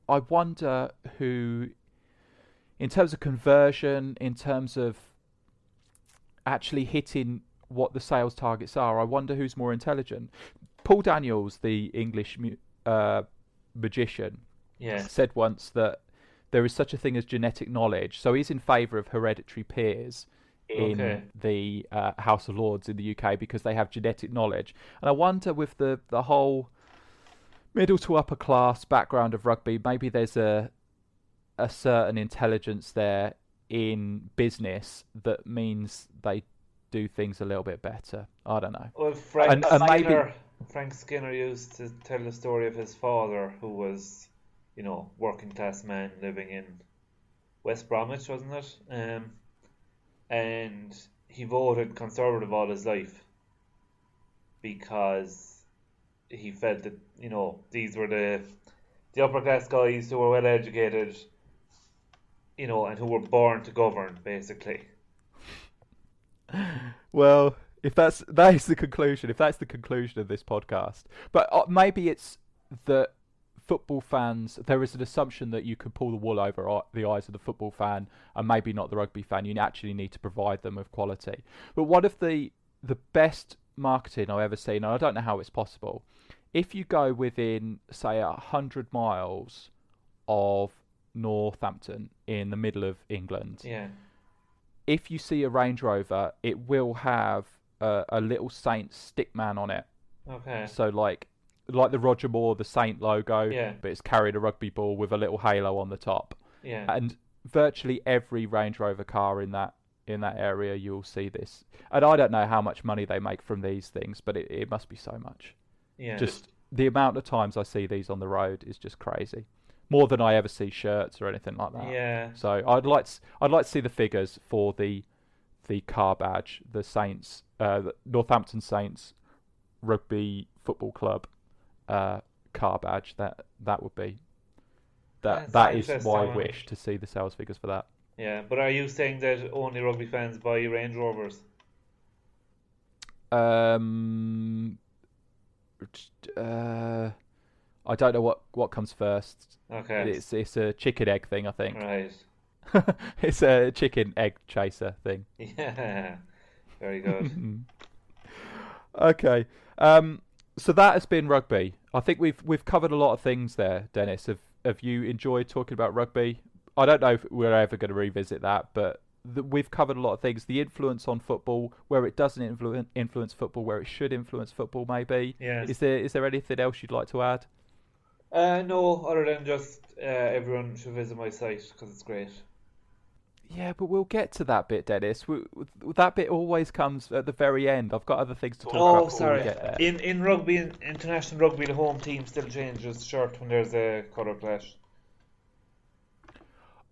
I wonder who, in terms of conversion, in terms of actually hitting what the sales targets are, I wonder who's more intelligent. Paul Daniels, the English magician, said once that there is such a thing as genetic knowledge. So he's in favour of hereditary peers in the House of Lords in the UK, because they have genetic knowledge. And I wonder, with the whole middle to upper class background of rugby, maybe there's a certain intelligence there in business that means they do things a little bit better. I don't know. Well, Frank Skinner used to tell the story of his father, who was, working class man living in West Bromwich, wasn't it? And he voted Conservative all his life because he felt that, these were the upper class guys who were well educated, and who were born to govern, basically. Well, if that is the conclusion, if that's the conclusion of this podcast, but maybe it's that football fans, there is an assumption that you can pull the wool over the eyes of the football fan and maybe not the rugby fan. You actually need to provide them with quality. But one of the best marketing I've ever seen, and I don't know how it's possible, if you go within, say, 100 miles of Northampton in the middle of England, if you see a Range Rover, it will have a little Saint stickman on it. Okay. So like the Roger Moore, the Saint logo, but it's carrying a rugby ball with a little halo on the top. Yeah. And virtually every Range Rover car in that area, you'll see this. And I don't know how much money they make from these things, but it must be so much. Yeah. Just the amount of times I see these on the road is just crazy. More than I ever see shirts or anything like that. Yeah. So I'd like to see the figures for the car badge, the Saints, the Northampton Saints Rugby Football Club car badge. That would be that is my wish, to see the sales figures for that. Yeah, but are you saying that only rugby fans buy Range Rovers? I don't know what comes first. Okay. It's a chicken egg thing, I think. Right. It's a chicken egg chaser thing. Yeah. Very good. Okay. So that has been rugby. I think we've covered a lot of things there, Dennis. Have you enjoyed talking about rugby? I don't know if we're ever going to revisit that, but we've covered a lot of things. The influence on football, where it doesn't influence football, where it should influence football, maybe. Yes. Is there anything else you'd like to add? No, other than just everyone should visit my site because it's great. Yeah, but we'll get to that bit, Dennis. That bit always comes at the very end. I've got other things to talk about before we get there. In rugby, in international rugby, the home team still changes shirt when there's a colour clash.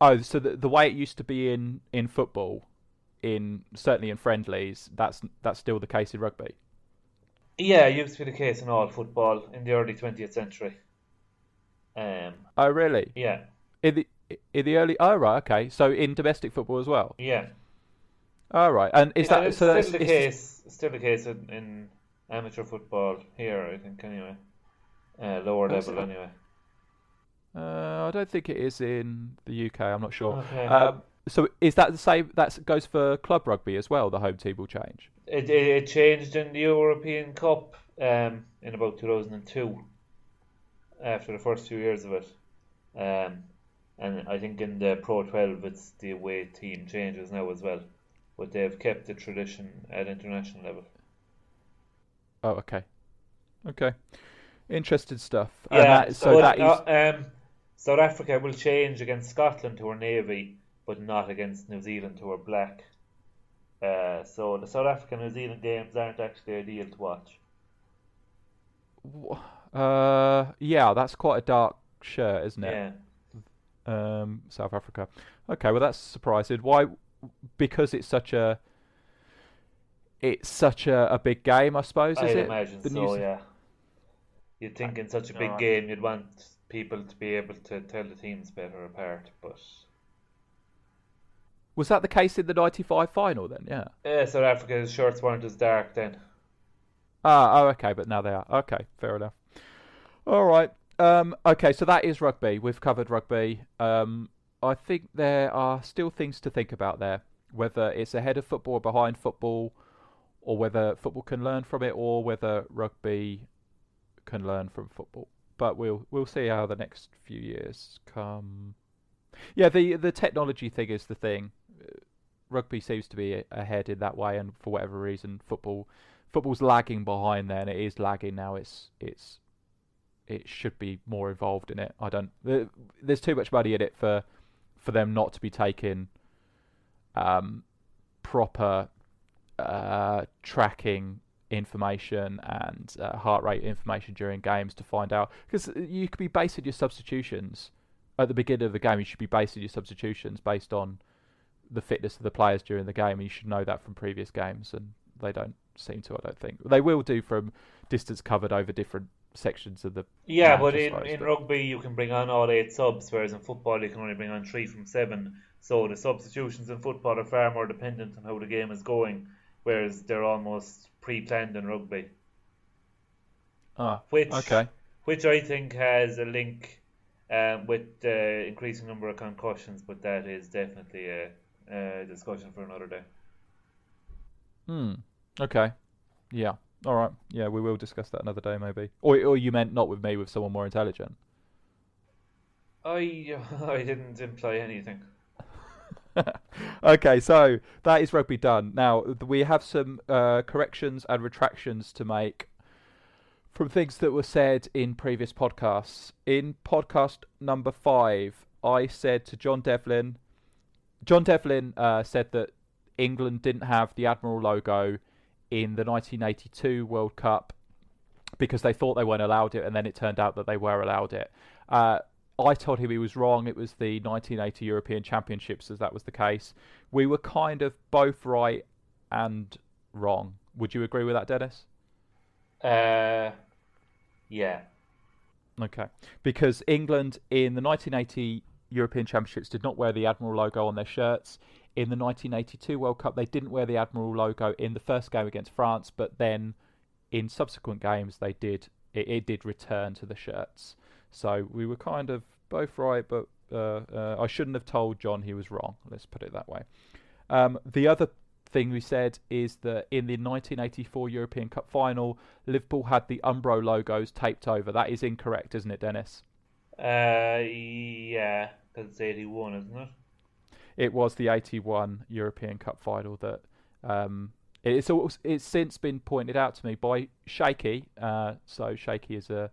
Oh, so the way it used to be in football, certainly in friendlies, that's still the case in rugby. Yeah, it used to be the case in all football in the early 20th century. Oh, really? Yeah. In the early... Oh, right, okay. So in domestic football as well? Yeah. Oh, right. And is that... It's so still the case. Still the case in amateur football here, I think, anyway. Lower level, anyway. I don't think it is in the UK. I'm not sure. Okay. So is that the same? That goes for club rugby as well. The home team will change. It changed in the European Cup in about 2002. After the first few years of it, and I think in the Pro 12 it's the away team changes now as well, but they've kept the tradition at international level. Oh, okay. Interesting stuff. Yeah. South Africa will change against Scotland, who are navy, but not against New Zealand, who are black. So the South African-New Zealand games aren't actually ideal to watch. Yeah, that's quite a dark shirt, isn't it? Yeah. South Africa. Okay, well that's surprising. Why? Because it's such a big game, I suppose. Is I'd it? imagine so. Yeah. You'd think in such a big game, you'd want people to be able to tell the teams better apart, but. Was that the case in the '95 final then? Yeah. South Africa's shirts weren't as dark then. Oh, okay, but now they are. Okay, fair enough. All right. Okay, so that is rugby. We've covered rugby. I think there are still things to think about there, whether it's ahead of football or behind football, or whether football can learn from it, or whether rugby can learn from football. But we'll see how the next few years come. Yeah, the technology thing is the thing. Rugby seems to be ahead in that way, and for whatever reason, football's lagging behind there, and it is lagging now. It should be more involved in it. There's too much money in it for them not to be taking proper tracking information and heart rate information during games to find out, because you could be basing your substitutions at the beginning of the game. You should be basing your substitutions based on the fitness of the players during the game, and you should know that from previous games, and they don't seem to. I don't think they will do from distance covered over different sections of the match, but I in, suppose, in but rugby you can bring on all 8 subs, whereas in football you can only bring on 3 from 7. So the substitutions in football are far more dependent on how the game is going, whereas they're almost pre-planned in rugby. Which I think has a link with the increasing number of concussions, but that is definitely a discussion for another day. Okay. Yeah. All right. Yeah, we will discuss that another day, maybe. Or you meant not with me, with someone more intelligent? I didn't imply anything. Okay, so that is rugby done. Now, we have some corrections and retractions to make from things that were said in previous podcasts. In podcast number 5, I said to John Devlin said that England didn't have the Admiral logo in the 1982 World Cup because they thought they weren't allowed it, and then it turned out that they were allowed it. I told him he was wrong. It was the 1980 European Championships as that was the case. We were kind of both right and wrong. Would you agree with that, Dennis? Yeah. Okay. Because England in the 1980 European Championships did not wear the Admiral logo on their shirts. In the 1982 World Cup, they didn't wear the Admiral logo in the first game against France, but then in subsequent games, they did. It did return to the shirts. So we were kind of both right, but I shouldn't have told John he was wrong. Let's put it that way. The other thing we said is that in the 1984 European Cup final, Liverpool had the Umbro logos taped over. That is incorrect, isn't it, Dennis? Yeah, because it's 81, isn't it? It was the 81 European Cup final that it's since been pointed out to me by Shaky. So Shaky is a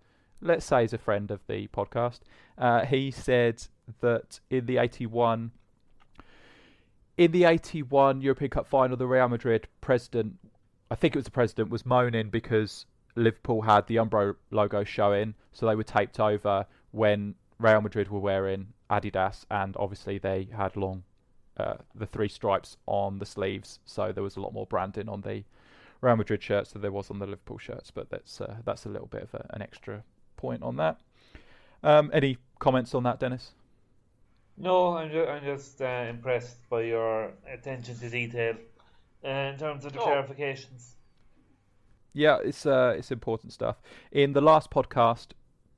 friend of the podcast. He said that in the 81 European Cup final, the Real Madrid president, I think it was the president, was moaning because Liverpool had the Umbro logo showing, so they were taped over when Real Madrid were wearing Adidas, and obviously they had the 3 stripes on the sleeves, so there was a lot more branding on the Real Madrid shirts than there was on the Liverpool shirts. But that's a little bit of an extra point on that. Any comments on that, Dennis? No, I'm just impressed by your attention to detail in terms of the clarifications. Yeah, it's important stuff. In the last podcast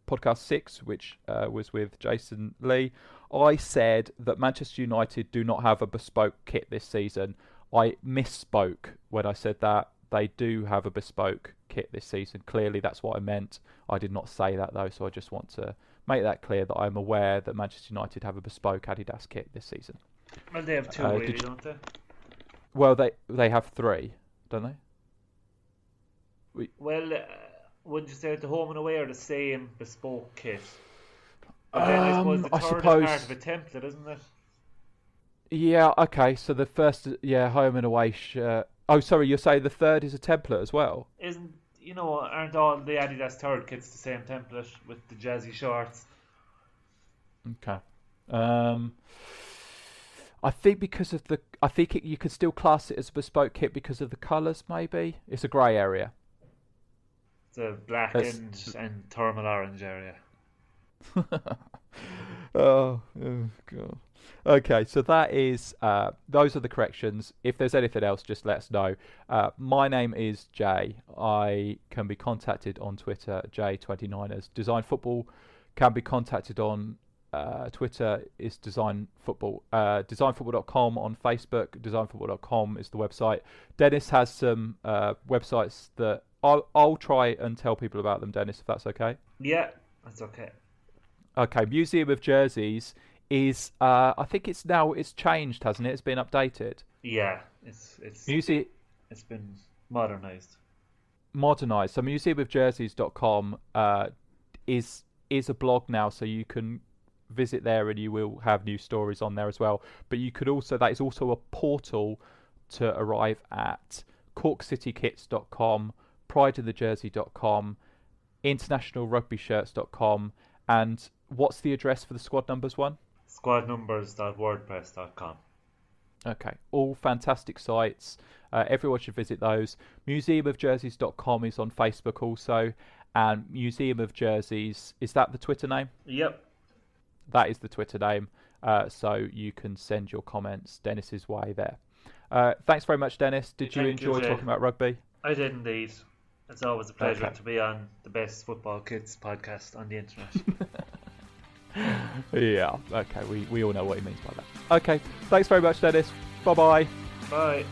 6, which was with Jason Lee, I said that Manchester United do not have a bespoke kit this season. I misspoke when I said that. They do have a bespoke kit this season. Clearly, that's what I meant. I did not say that, though, so I just want to make that clear that I'm aware that Manchester United have a bespoke Adidas kit this season. Well, they have 2, really, don't they? Well, they have 3, don't they? Would you say that the home and away are the same bespoke kit? But then I suppose the third is part of a template, isn't it? Yeah, okay. So the first, home and away shirt. Oh, sorry, you're saying the third is a template as well? Aren't all the Adidas third kits the same template with the jazzy shorts? Okay. I think you could still class it as a bespoke kit because of the colours. Maybe it's a grey area. It's a black and thermal orange area. Oh God. Okay, so that is those are the corrections. If there's anything else, just let us know. My name is Jay. I can be contacted on Twitter, J29ers. Design Football can be contacted on Twitter is Design Football. Designfootball.com on Facebook. Designfootball.com is the website. Dennis has some websites that I'll try and tell people about them, Dennis, if that's okay. Yeah, that's okay. Okay, Museum of Jerseys is I think it's changed, hasn't it? It's been updated. Yeah, it's been modernized. So museumofjerseys.com is a blog now, so you can visit there and you will have new stories on there as well. But you could also, that is also a portal to arrive at corkcitykits.com, prideofthejersey.com, internationalrugbyshirts.com, and what's the address for the squad numbers one? Squadnumbers.wordpress.com. Okay, all fantastic sites. Everyone should visit those. Museumofjerseys.com is on Facebook also, and Museum of Jerseys, is that the Twitter name? Yep. That is the Twitter name, so you can send your comments Dennis's way there. Thanks very much, Dennis. Did you enjoy talking about rugby? I did indeed. It's always a pleasure to be on the Best Football Kids podcast on the internet. Yeah, okay, we all know what he means by that. Okay, thanks very much, Dennis. Bye-bye. Bye.